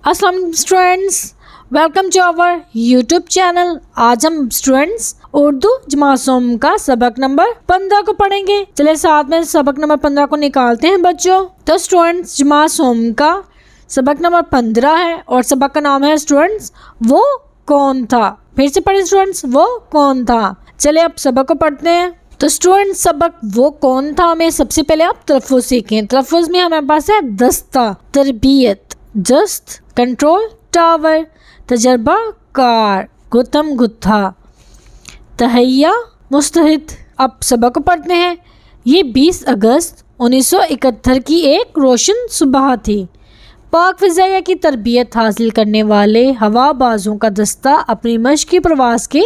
अस्सलाम students, welcome to our YouTube channel. आज हम स्टूडेंट्स उर्दू जमात का सबक नंबर 15 को पढ़ेंगे। चले साथ में सबक नंबर 15 को निकालते हैं बच्चों। तो स्टूडेंट्स जमात का सबक नंबर 15 है और सबक का नाम है स्टूडेंट्स वो कौन था। फिर से पढ़े स्टूडेंट्स, वो कौन था। चले अब सबक को पढ़ते हैं। तो स्टूडेंट्स सबक वो कौन था में सबसे पहले आप तलफ़ुज़ सीखें। तलफ़ुज़ में हमारे पास है दस्ता, तरबियत, जस्त, कंट्रोल टावर, तजर्बा कार, गुतम गुत्था, तहैया मुस्तहिद। अब सबक को पढ़ते हैं। ये 20 अगस्त 1971 की एक रोशन सुबह थी। पाक फ़िज़ाइया की तरबियत हासिल करने वाले हवाबाजों का दस्ता अपनी मशक़ी प्रवास के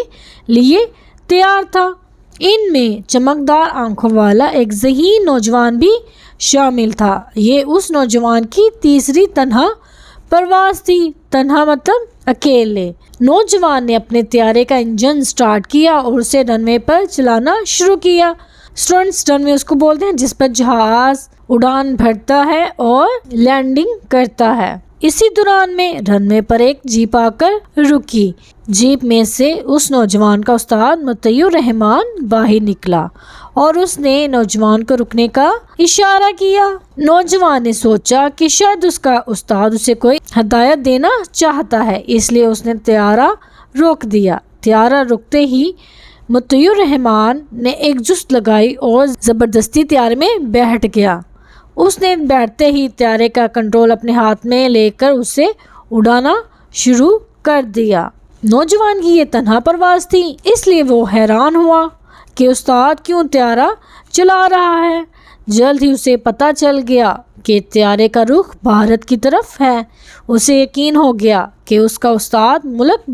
लिए तैयार था। इनमें चमकदार आंखों वाला एक ज़हीन नौजवान भी शामिल था। ये उस नौजवान की तीसरी तन्हा परवाज़ थी। तन्हा मतलब अकेले। नौजवान ने अपने त्यारे का इंजन स्टार्ट किया और उसे रनवे पर चलाना शुरू किया। स्टूडेंट्स रनवे उसको बोलते हैं जिस पर जहाज़ उड़ान भरता है और लैंडिंग करता है। इसी दौरान में रनवे पर एक जीप आकर रुकी। जीप में से उस नौजवान का उस्ताद मुत्तय्युर रहमान बाहर निकला और उसने नौजवान को रुकने का इशारा किया। नौजवान ने सोचा कि शायद उसका उस्ताद उसे कोई हदायत देना चाहता है, इसलिए उसने त्यारा रोक दिया। त्यारा रुकते ही मुत्तय्युर रहमान ने एक जुस्त लगाई और ज़बरदस्ती त्यारे में बैठ गया। उसने बैठते ही त्यारे का कंट्रोल अपने हाथ में लेकर उसे उड़ाना शुरू कर दिया। नौजवान की ये तन्हा परवाज़ थी, इसलिए वो हैरान हुआ कि उस्ताद क्यों त्यारा चला रहा है। जल्द ही उसे पता चल गया कि त्यारे का रुख भारत की तरफ है। उसे यकीन हो गया कि उसका उस्ताद मुल्क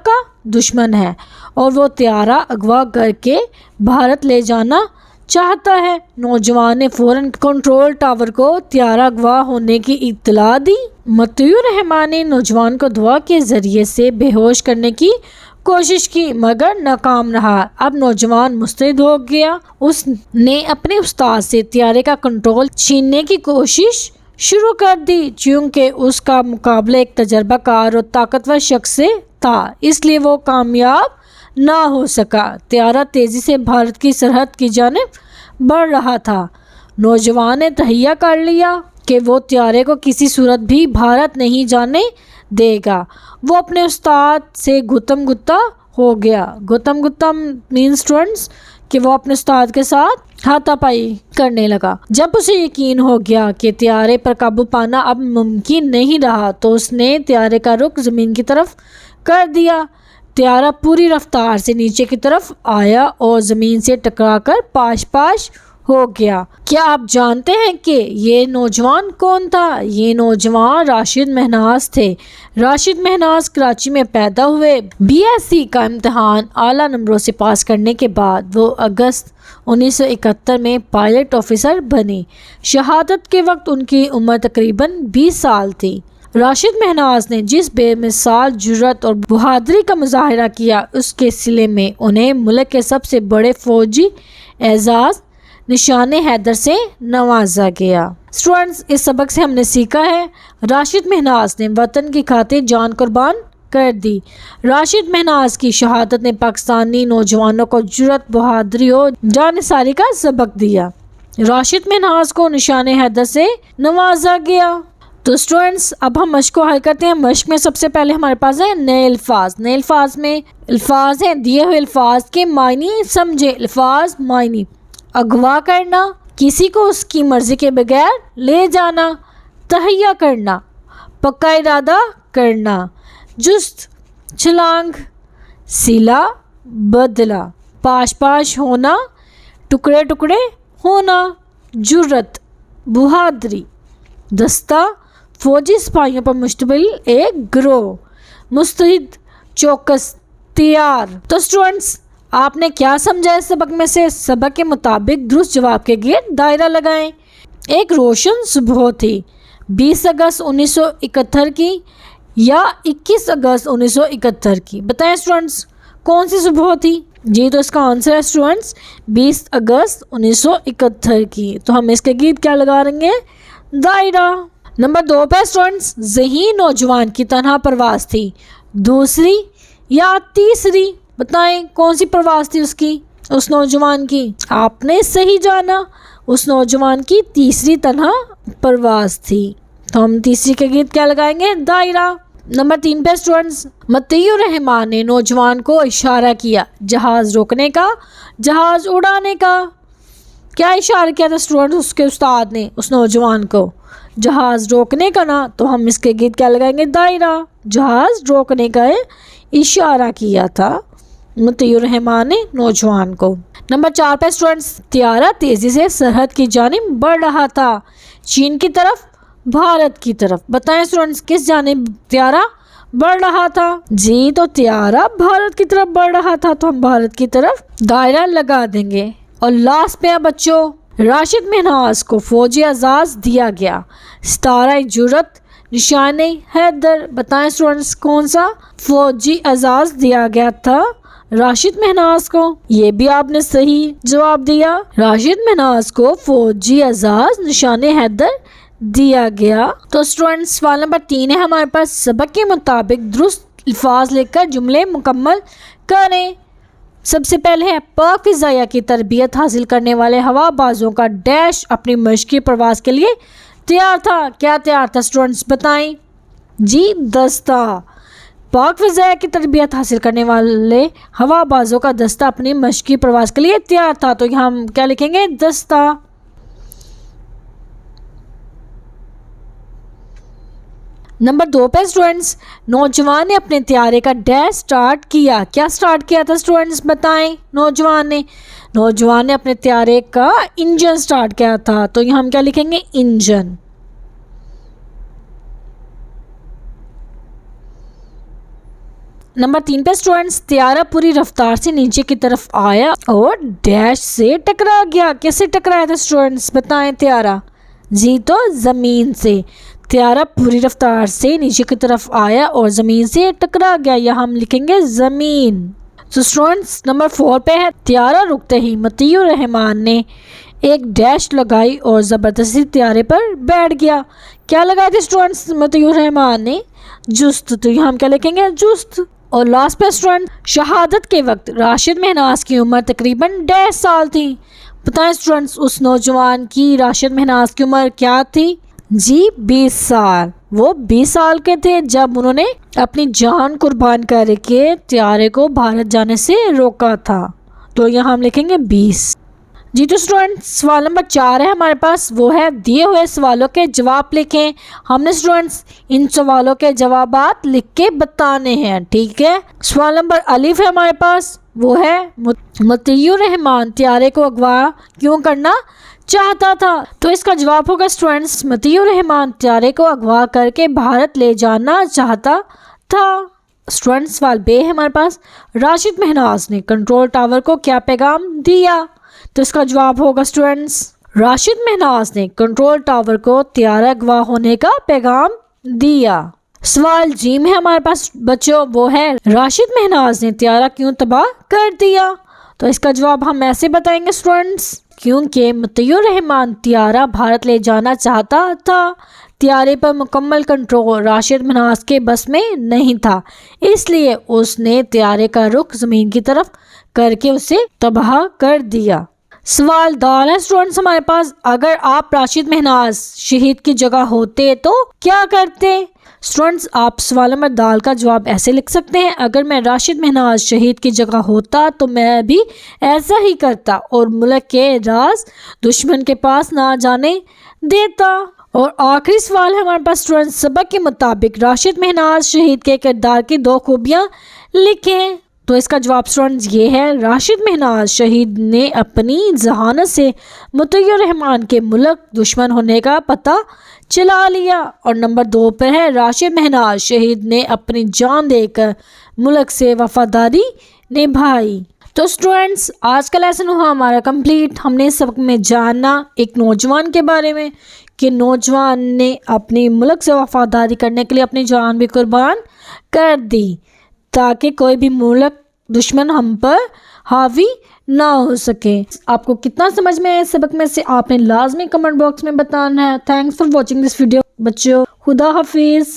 का दुश्मन है और वो त्यारा अगवा करके भारत ले जाना चाहता है। नौजवान ने फ़ौरन कंट्रोल टावर को त्यारा अगवा होने की इत्तला दी। मुत्तय्युर रहमान ने नौजवान को दुआ के ज़रिए से बेहोश करने की कोशिश की मगर नाकाम रहा। अब नौजवान मुस्तैद हो गया। उसने अपने उस्ताद से त्यारे का कंट्रोल छीनने की कोशिश शुरू कर दी। चूँकि उसका मुकाबला एक तजर्बाकार और ताकतवर शख्स से था, इसलिए वो कामयाब ना हो सका। त्यारा तेज़ी से भारत की सरहद की जानिब बढ़ रहा था। नौजवान ने तहैया कर लिया कि वो त्यारे को किसी सूरत भी भारत नहीं जाने देगा। वो अपने उस्ताद से गुतम गुत्ता हो गया। गुतम गुत्ता मीन स्टूडेंट्स कि वो अपने उस्ताद के साथ हाथापाई करने लगा। जब उसे यकीन हो गया कि त्यारे पर काबू पाना अब मुमकिन नहीं रहा तो उसने त्यारे का रुख ज़मीन की तरफ कर दिया। त्यारा पूरी रफ्तार से नीचे की तरफ आया और ज़मीन से टकराकर पाश पाश हो गया। क्या आप जानते हैं कि ये नौजवान कौन था? ये नौजवान राशिद महनाज थे। राशिद महनाज कराची में पैदा हुए। BSc का इम्तहान आला नंबरों से पास करने के बाद वो अगस्त 1971 में पायलट ऑफिसर बने। शहादत के वक्त उनकी उम्र तकरीबन 20 साल थी। राशिद महनाज ने जिस बेमिसाल जुर्रत और बहादुरी का मुजाहरा किया उसके सिले में उन्हें मुल्क के सबसे बड़े फौजी एजाज़ निशान हैदर से नवाजा गया। स्टूडेंट्स इस सबक से हमने सीखा है राशिद महनाज ने वतन की खातिर जान कुर्बान कर दी। राशिद महनाज की शहादत ने पाकिस्तानी नौजवानों को जुर्रत, बहादुरी और जानिसारी का सबक दिया। राशिद महनाज को निशान हैदर से नवाजा गया। तो स्टूडेंट्स अब हम मश्क को हल करते हैं। मश्क में सबसे पहले हमारे पास है नए अल्फाज। नए अल्फाज में अल्फाज हैं, दिए हुए अल्फाज के मायने समझे। अल्फाज मायने: अगवा करना, किसी को उसकी मर्जी के बगैर ले जाना, तहैया करना, पक्का इरादा करना, जुस्त, छलांग, सिला, बदला, पाश पाश होना, टुकड़े टुकड़े होना, जुर्रत, बहादुरी, दस्ता, फौजी सिपाहियों पर मुश्तमिल एक गिरोह, मुस्तैद, चौकस, तैयार। तो स्टूडेंट्स आपने क्या समझा इस सबक में से? सबक के मुताबिक दुरुस्त जवाब के गिर्द दायरा लगाएं। एक रोशन सुबह थी 20 अगस्त 1971 की या 21 अगस्त 1971 की। बताएं स्टूडेंट्स कौन सी सुबह थी? जी तो इसका आंसर है स्टूडेंट्स 20 अगस्त 1971 की। तो हम इसके गिर्द क्या लगा देंगे? दायरा। नंबर 2 पे स्टूडेंट्स, ज़हीन नौजवान की तनहा परवास थी, दूसरी या तीसरी? बताएं कौन सी परवास थी उसकी, उस नौजवान की? आपने सही जाना, उस नौजवान की तीसरी तनहा परवास थी। तो हम तीसरी के गीत क्या लगाएंगे? दायरा। नंबर 3 पे स्टूडेंट्स, मतीउर रहमान ने नौजवान को इशारा किया, जहाज रोकने का, जहाज उड़ाने का। क्या इशारा किया था स्टूडेंट्स उसके उस्ताद ने उस नौजवान को? जहाज रोकने का ना, तो हम इसके गीत क्या लगाएंगे? दायरा। जहाज रोकने का इशारा किया था मतीउर रहमान ने नौजवान को। नंबर 4 पे स्टूडेंट्स, त्यारा तेजी से सरहद की जानिब बढ़ रहा था, चीन की तरफ, भारत की तरफ। बताएं स्टूडेंट्स किस जानिब त्यारा बढ़ रहा था? जी, तो त्यारा भारत की तरफ बढ़ रहा था, तो हम भारत की तरफ दायरा लगा देंगे। और लास्ट पे है बच्चों, राशिद महनाज को फौजी एजाज दिया गया, सितारा जुर्रत, निशाने हैदर। बताएं स्टूडेंट्स कौन सा फौजी एजाज दिया गया था राशिद महनाज को? ये भी आपने सही जवाब दिया। राशिद महनाज को फौजी एजाज निशाने हैदर दिया गया। तो स्टूडेंट्स सवाल नंबर 3 है हमारे पास, सबक के मुताबिक दुरुस्त अल्फाज लेकर जुमले मुकम्मल करें। सबसे पहले है, पाक फिजाया की तरबियत हासिल करने वाले हवाबाजों का डैश अपनी मशक़ी प्रवास के लिए तैयार था। क्या तैयार था स्टूडेंट्स बताएं? जी, दस्ता। पाक फिजाया की तरबियत हासिल करने वाले हवाबाजों का दस्ता अपनी मशक़ी प्रवास के लिए तैयार था। तो यहाँ हम क्या लिखेंगे? दस्ता। नंबर 2 पे स्टूडेंट्स, नौजवान ने अपने त्यारे का डैश स्टार्ट किया। क्या स्टार्ट किया था स्टूडेंट्स बताएं? नौजवान ने अपने त्यारे का इंजन स्टार्ट किया था। तो यहाँ हम क्या लिखेंगे? इंजन। नंबर 3 पे स्टूडेंट्स, त्यारा पूरी रफ्तार से नीचे की तरफ आया और डैश से टकरा गया। कैसे टकराया था स्टूडेंट्स बताएं त्यारा? जी, तो ज़मीन से। त्यारा पूरी रफ्तार से नीचे की तरफ आया और ज़मीन से टकरा गया। यहाँ हम लिखेंगे ज़मीन। तो स्टूडेंट्स नंबर 4 पे है, त्यारा रुकते ही मतीउर रहमान ने एक डैश लगाई और ज़बरदस्ती त्यारे पर बैठ गया। क्या लगाए थे स्टूडेंट्स मतीउर रहमान ने? जुस्त। तो यहाँ हम क्या लिखेंगे? जुस्त। और लास्ट पे स्टूडेंट, शहादत के वक्त राशिद महनाज की उम्र तकरीबन 1.5 साल थी। बताएं स्टूडेंट्स उस नौजवान की राशिद महनाज की उम्र क्या थी? जी, 20 साल। वो 20 साल के थे जब उन्होंने अपनी जान कुर्बान करके त्यारे को भारत जाने से रोका था। तो यहाँ हम लिखेंगे 20। जी, तो स्टूडेंट सवाल नंबर 4 है हमारे पास, वो है दिए हुए सवालों के जवाब लिखें। हमने स्टूडेंट्स इन सवालों के जवाबात लिख के बताने हैं, ठीक है। सवाल नंबर अलिफ है हमारे पास, वो है मतीउर रहमान त्यारे को अगवा क्यों करना चाहता था? तो इसका जवाब होगा स्टूडेंट्स, मतीउर रहमान त्यारे को अगवा करके भारत ले जाना चाहता था। स्टूडेंट्स सवाल बे है हमारे पास, राशिद महनाज ने कंट्रोल टावर को क्या पैगाम दिया? तो इसका जवाब होगा स्टूडेंट्स, राशिद महनाज ने कंट्रोल टावर को त्यारा अगवा होने का पैगाम दिया। सवाल जी में हमारे पास बच्चों, वो है राशिद महनाज ने त्यारा क्यों तबाह कर दिया? तो इसका जवाब हम ऐसे बताएंगे स्टूडेंट्स, क्योंकि मतीउर रहमान त्यारा भारत ले जाना चाहता था। त्यारे पर मुकम्मल कंट्रोल राशिद महनाज के बस में नहीं था, इसलिए उसने त्यारे का रुख ज़मीन की तरफ करके उसे तबाह कर दिया। सवाल दाल है स्टूडेंट्स हमारे पास, अगर आप राशिद महनाज शहीद की जगह होते तो क्या करते? स्टूडेंट्स आप सवाल नंबर दाल का जवाब ऐसे लिख सकते हैं, अगर मैं राशिद महनाज शहीद की जगह होता तो मैं भी ऐसा ही करता और मुल्क के राज दुश्मन के पास ना जाने देता। और आखिरी सवाल है हमारे पास स्टूडेंट्स, सबक के मुताबिक राशिद महनाज शहीद के किरदार की 2 खूबियाँ लिखें। तो इसका जवाब स्टूडेंट्स ये है, राशिद महनाज शहीद ने अपनी जहानत से मतीउर रहमान के मुल्क दुश्मन होने का पता चला लिया। और नंबर 2 पर है, राशिद महनाज शहीद ने अपनी जान देकर मुल्क से वफादारी निभाई। तो स्टूडेंट्स आज का लेसन हुआ हमारा कंप्लीट। हमने इस सबक में जाना एक नौजवान के बारे में कि नौजवान ने अपनी मुल्क से वफादारी करने के लिए अपनी जान भी कुर्बान कर दी ताकि कोई भी मुल्क दुश्मन हम पर हावी ना हो सके। आपको कितना समझ में आया सबक में से आपने लाजमी कमेंट बॉक्स में बताना है। Thanks for watching this video बच्चों। खुदा हाफिज।